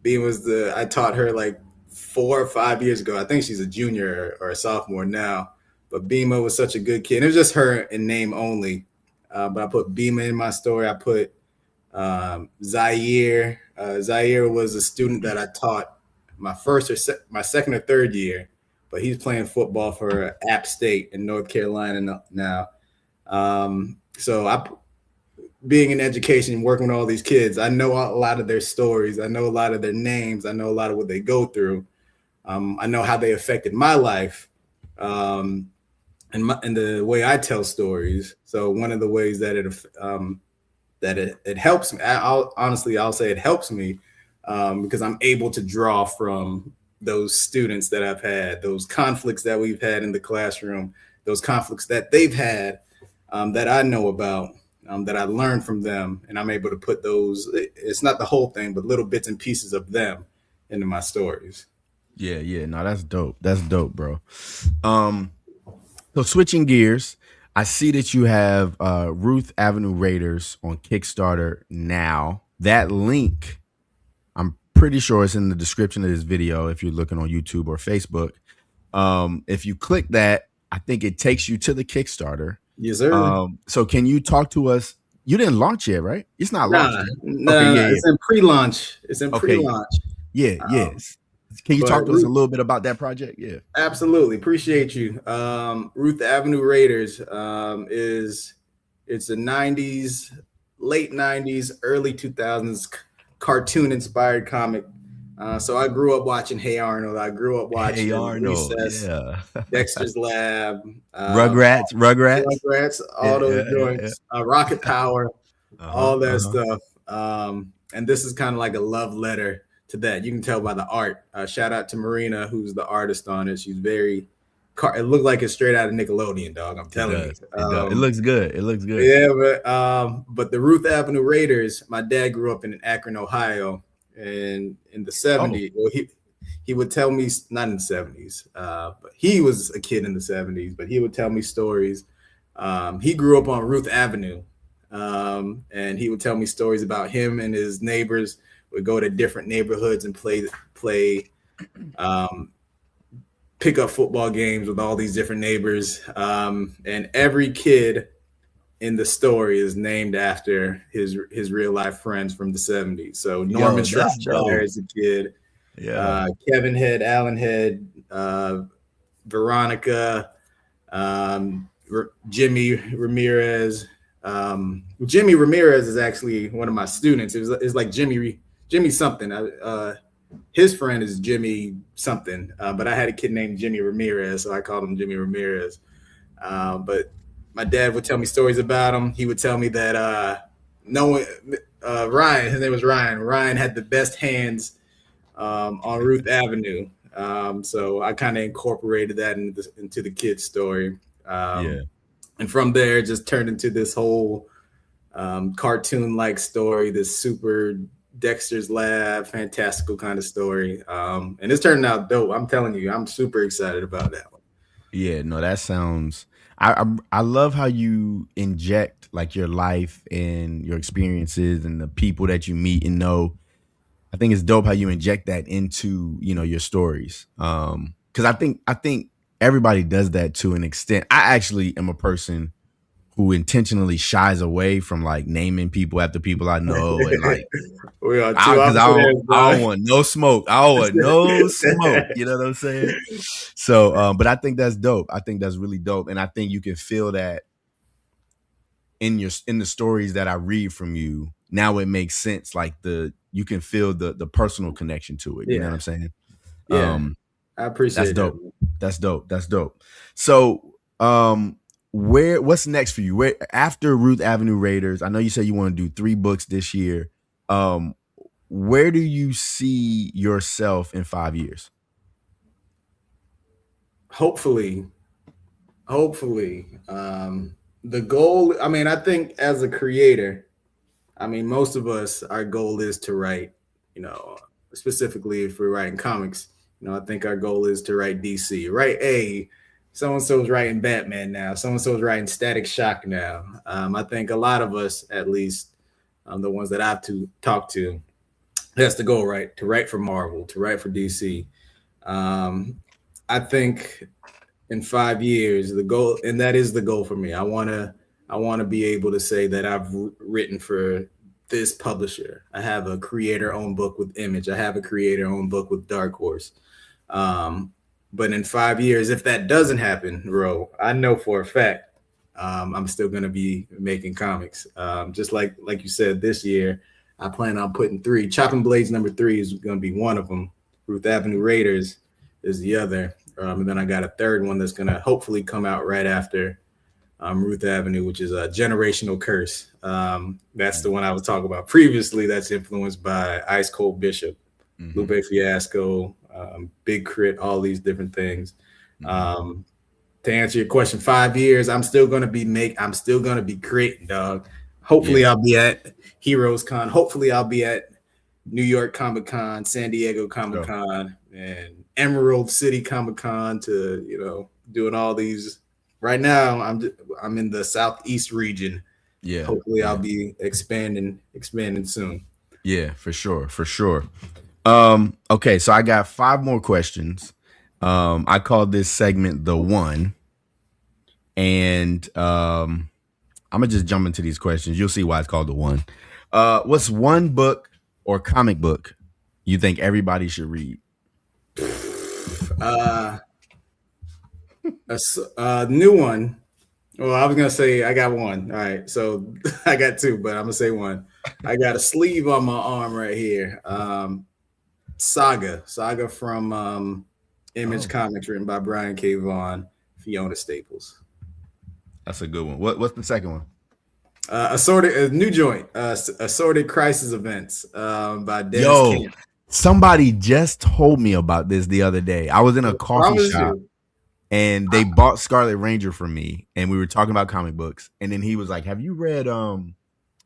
I taught her like 4 or 5 years ago. I think she's a junior or a sophomore now. But Bima was such a good kid. It was just her in name only. But I put Bima in my story. I put Zaire. Zaire was a student that I taught my second or third year, but he's playing football for App State in North Carolina now. So being in education, working with all these kids, I know a lot of their stories. I know a lot of their names. I know a lot of what they go through. I know how they affected my life, and the way I tell stories. So one of the ways that it helps me, I'll say it helps me because I'm able to draw from those students that I've had, those conflicts that we've had in the classroom, those conflicts that they've had that I know about. That I learned from them, and I'm able to put those. It's not the whole thing, but little bits and pieces of them into my stories. Yeah, yeah. No, that's dope. That's dope, bro. Um, so switching gears, I see that you have Ruth Avenue Raiders on Kickstarter now. That link, I'm pretty sure it's in the description of this video if you're looking on YouTube or Facebook. If you click that, I think it takes you to the Kickstarter. Yes, sir. So can you talk to us? You didn't launch yet, right? It's not launched Nah, yet. Okay, nah, yeah, yeah. it's in pre-launch. It's in Okay, pre-launch. yeah, Um, yes. Can you But talk to us a little bit about that project? Yeah. absolutely appreciate you. Ruth Avenue Raiders is it's a '90s, late '90s, early 2000s cartoon inspired comic. So I grew up watching Hey Arnold. I grew up Hey watching Arnold. Recess, Yeah. Dexter's Lab, Rugrats. Rugrats, Yeah, all those yeah, yeah, yeah. joints, Rocket Power, Uh-huh. all that Uh-huh. stuff. And this is kind of like a love letter to that. You can tell by the art. Shout out to Marina, who's the artist on it. She's very. It looked like it's straight out of Nickelodeon, dog. I'm It telling you. does. It does. It looks good. It looks good. Yeah, but the Ruth Avenue Raiders. My dad grew up in Akron, Ohio, and in the Oh, '70s. Well, he would tell me, not in the '70s, but he was a kid in the '70s. But he would tell me stories. He grew up on Ruth Avenue, and he would tell me stories about him and his neighbors. Would go to different neighborhoods and play um, pick up football games with all these different neighbors. And every kid in the story is named after his real life friends from the '70s. So Norman yo, that's Shropshire dope. is a kid, Yeah. Kevin Head, Alan Head, Veronica, Jimmy Ramirez. Jimmy Ramirez is actually one of my students. It's like Jimmy something. His friend is Jimmy something, but I had a kid named Jimmy Ramirez, so I called him Jimmy Ramirez. But my dad would tell me stories about him. He would tell me that no one, Ryan, his name was Ryan. Ryan had the best hands on Ruth Avenue. So I kind of incorporated that into the kid's story. Yeah. And from there, it just turned into this whole cartoon-like story, this super Dexter's Lab, fantastical kind of story. And it's turning out dope. I'm telling you, I'm super excited about that one. Yeah, no, that sounds. I love how you inject like your life and your experiences and the people that you meet and know. I think it's dope how you inject that into your stories. Because I think everybody does that to an extent. I actually am a person who intentionally shies away from like naming people after people I know and like We are two because opposite ends, I don't dog. want no smoke. I don't want no smoke. You know what I'm saying? So, but I think that's dope. I think that's really dope, and I think you can feel that in the stories that I read from you. Now it makes sense. Like you can feel the personal connection to it. You know what Yeah, I'm saying? yeah. Um, I that's appreciate that, dope. man. That's dope. That's dope. So, what's next for you? Where after Ruth Avenue Raiders? I know you said you want to do 3 books this year. Um, where do you see yourself in 5 years? Hopefully, hopefully, the goal. I mean, I think as a creator, I mean, most of us, our goal is to write, you know, specifically if we're writing comics, I think our goal is to write DC, right? Hey, so and so's writing Batman now, so and so's writing Static Shock now. I think a lot of us, at least the ones that I've talked to, that's the goal, right? To write for Marvel, to write for DC. Um, I think in 5 years the goal, and that is the goal for me. I want to be able to say that I've written for this publisher. I have a creator owned book with Image. I have a creator owned book with Dark Horse. um, but in 5 years, if that doesn't happen, Ro, I know for a fact I'm still going to be making comics. Just like you said, this year I plan on putting 3 Chopping Blades #3 is going to be one of them. Ruth Avenue Raiders is the other. And then I got a third one that's going to hopefully come out right after Ruth Avenue, which is a Generational Curse. That's the one I was talking about previously. That's influenced by Ice Cold Bishop, Mm-hmm. Lupe Fiasco, Big Crit, all these different things. Mm-hmm. Um, to answer your question, 5 years, I'm still gonna be creating, dog. Yeah. Hopefully, I'll be at Heroes Con. Hopefully, I'll be at New York Comic Con, San Diego Comic Sure. Con, and Emerald City Comic Con. To doing all these. Right now, I'm in the southeast region. Yeah. Hopefully, I'll Yeah. be expanding soon. Yeah. For sure. For sure. Okay. So I got 5 more questions. I call this segment the one, and I'm gonna just jump into these questions. You'll see why it's called the one. What's one book or comic book you think everybody should read? Uh, a new one. Well, I was gonna say I got one. All right, so I got two, but I'm gonna say one. I got a sleeve on my arm right here. Saga from Image Oh, Comics, written by Brian K. Vaughan, Fiona Staples. that's a good one. What's the second one? Assorted a new joint, assorted crisis events by Dennis Yo, Camp. somebody just told me about this the other day. I was in a I coffee promise shop you, and they bought Scarlet Ranger for me, and we were talking about comic books. And then he was like, "Have you read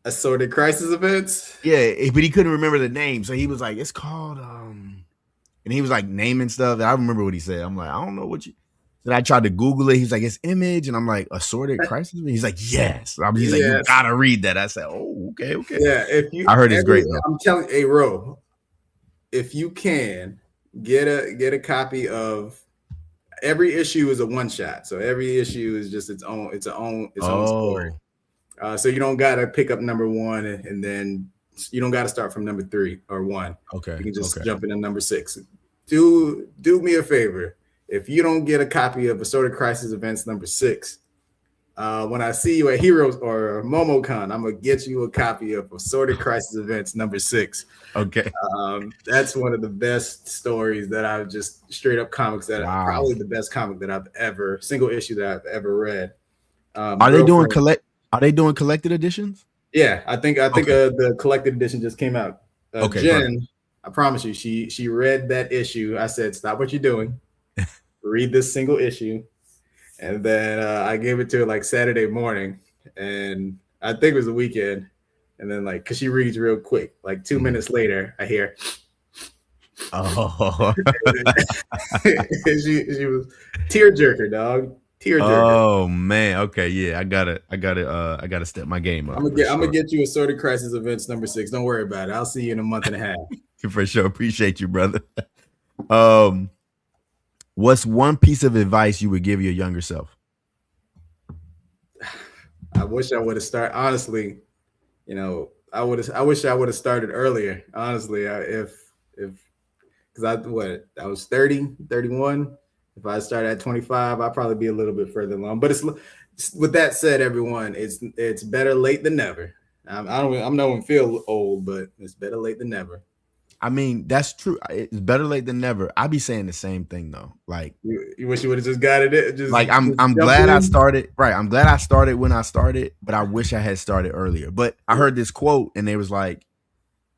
assorted crisis events. Yeah, but he couldn't remember the name, so he was like, "It's called and he was like naming stuff. And I remember what he said. I'm like, I don't know what you. Then I tried to Google it. He's like, it's Image, and I'm like, assorted crisis. He's like, yes. He's like, you Yes, gotta read that. I said, oh, okay, okay. yeah. If you I heard it's every, great though. I'm telling, hey, Ro, if you can get a copy of every issue is a one shot, so every issue is just its own story. Oh, So you don't gotta pick up number one and then you don't gotta start from number 3 or 1. okay, You can just okay. jump into number 6. Do me a favor. If you don't get a copy of Assorted Crisis Events number 6, when I see you at Heroes or MomoCon, I'm gonna get you a copy of Assorted Crisis Events number 6. Okay. That's one of the best stories that I've just straight up comics that Wow. probably the best comic that I've ever single issue that I've ever read. Are they doing collected editions? Yeah, I think Okay. the collected edition just came out. Okay, Jen, perfect. I promise you, she read that issue. I said, stop what you're doing, read this single issue, and then I gave it to her like Saturday morning, and I think it was the weekend, and then like because she reads real quick, like 2 minutes later, I hear, Oh, she was tear jerker, dog, tear jerker. oh man. Okay, yeah. I gotta step my game up I'm for gonna sure. get you Assorted Crisis Events number 6. Don't worry about it. I'll see you in a month and a half. For sure. Appreciate you, brother. Um, what's one piece of advice you would give your younger self? I wish I would have started. Honestly, I wish I would have started earlier. Honestly, if because I was 30, 31. If I started at 25, I'd probably be a little bit further along. But it's with that said, everyone, it's better late than never. I'm no one feel old, but it's better late than never. I mean, that's true. It's better late than never. I be saying the same thing though. You wish you would have just got it. I'm Jump glad I in. started. Right. I'm glad I started when I started, but I wish I had started earlier. But I heard this quote and they was like,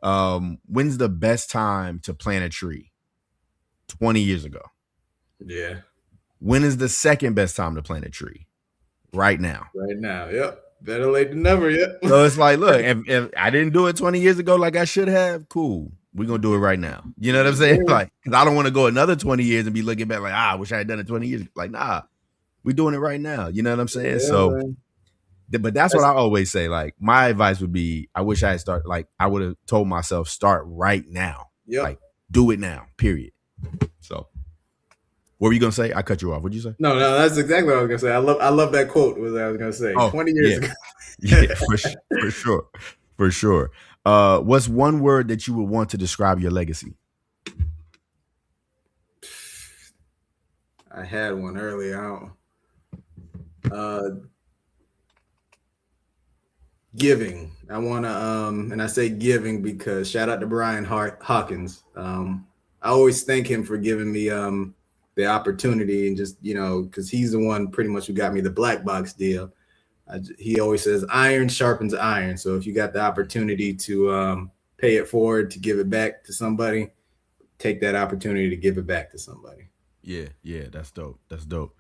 when's the best time to plant a tree? 20 years ago. Yeah, When is the second best time to plant a tree? Right now. right now. Yep, better late than never. Yep. So it's like, look, if I didn't do it 20 years ago like I should have, cool. We're gonna do it right now. You know what I'm saying? Like, because I don't want to go another 20 years and be looking back like, I wish I had done it 20 years. Like, nah, we're doing it right now. You know what I'm saying? Yeah, So, man. but that's what I always say. Like, my advice would be, I wish I had started. Like, I would have told myself, start right now. Yep. Like, do it now. Period. So, what were you gonna say? I cut you off. What'd you say? No, that's exactly what I was gonna say. I love that quote. Was I was gonna say Oh, 20 years ago. Yeah, for sure, for sure. What's one word that you would want to describe your legacy? I had one earlier. Giving. I want to, and I say giving because shout out to Brian Hawkins. I always thank him for giving me the opportunity and just because he's the one pretty much who got me the black box deal. He always says iron sharpens iron. So if you got the opportunity to pay it forward to give it back to somebody, take that opportunity to give it back to somebody. Yeah, that's dope. That's dope.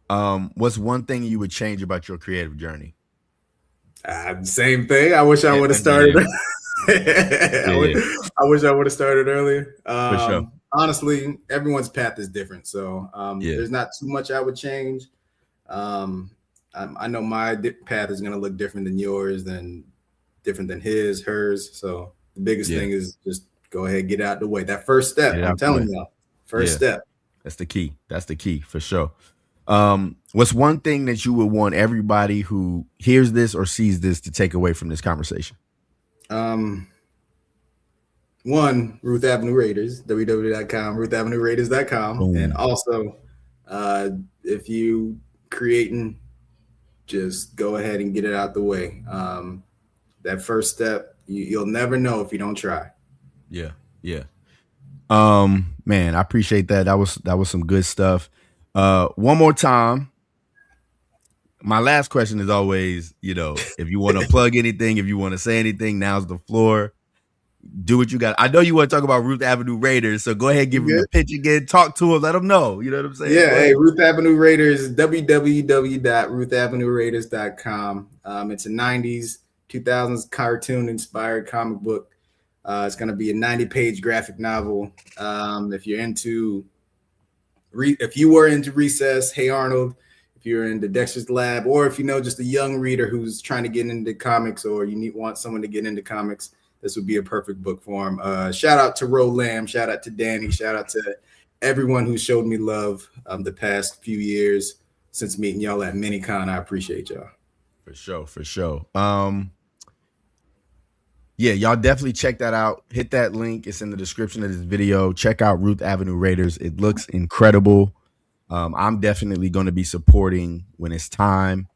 What's one thing you would change about your creative journey? Same thing. I wish I would have started. I wish I would have started earlier. For sure. Honestly, everyone's path is different, so Yeah. there's not too much I would change. I know my path is going to look different than yours, different than hers. So the biggest thing is just go ahead, get out the way. That first step, I'm telling y'all, first step. That's the key. That's the key for sure. What's one thing that you would want everybody who hears this or sees this to take away from this conversation? one, Ruth Avenue Raiders, www.com, RuthAvenueRaiders.com. And Boom. also, uh, if you creating, just go ahead and get it out the way. That first step, you'll never know if you don't try. Yeah. Yeah. Man, I appreciate that. That was some good stuff. One more time. My last question is always, if you want to plug anything, if you want to say anything, now's the floor. Do what you got. I know you want to talk about Ruth Avenue Raiders, so go ahead, You give them the good? pitch again. Talk to them, let them know. You know what I'm saying? Yeah, Go hey, ahead. Ruth Avenue Raiders, www.RuthAvenueRaiders.com. It's a 90s, 2000s cartoon inspired comic book. It's going to be a 90-page graphic novel. If you're into, if you were into Recess, Hey Arnold, if you're into Dexter's Lab, or if you know just a young reader who's trying to get into comics, or want someone to get into comics, this would be a perfect book for him. Shout out to Ro Lamb, shout out to Danny, shout out to everyone who showed me love the past few years since meeting y'all at MiniCon. I appreciate y'all. For sure, for sure. Yeah, y'all definitely check that out. Hit that link. It's in the description of this video. Check out Ruth Avenue Raiders. It looks incredible. I'm definitely going to be supporting when it's time.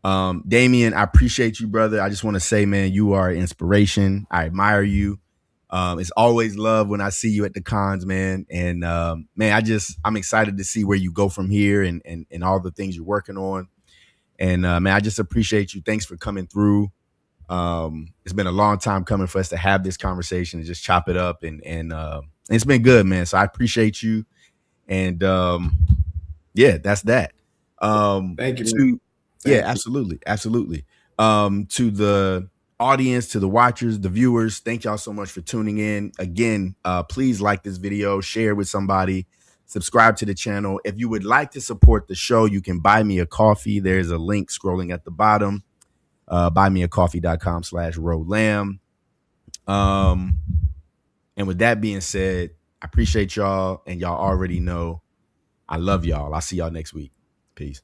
Damien, I appreciate you, brother. I just want to say, man, you are an inspiration. I admire you. It's always love when I see you at the cons, man. And man, I'm excited to see where you go from here and all the things you're working on. And man, I just appreciate you. Thanks for coming through. It's been a long time coming for us to have this conversation and just chop it up, and it's been good, man. So I appreciate you. And yeah, that's that. Thank you, man. To Yeah, Thank you. absolutely, absolutely. To the audience, to the watchers, the viewers, thank y'all so much for tuning in. Again, please like this video, share with somebody, subscribe to the channel. If you would like to support the show, you can buy me a coffee. There's a link scrolling at the bottom. Buymeacoffee.com/Rolam. And with that being said, I appreciate y'all, and y'all already know I love y'all. I'll see y'all next week. Peace.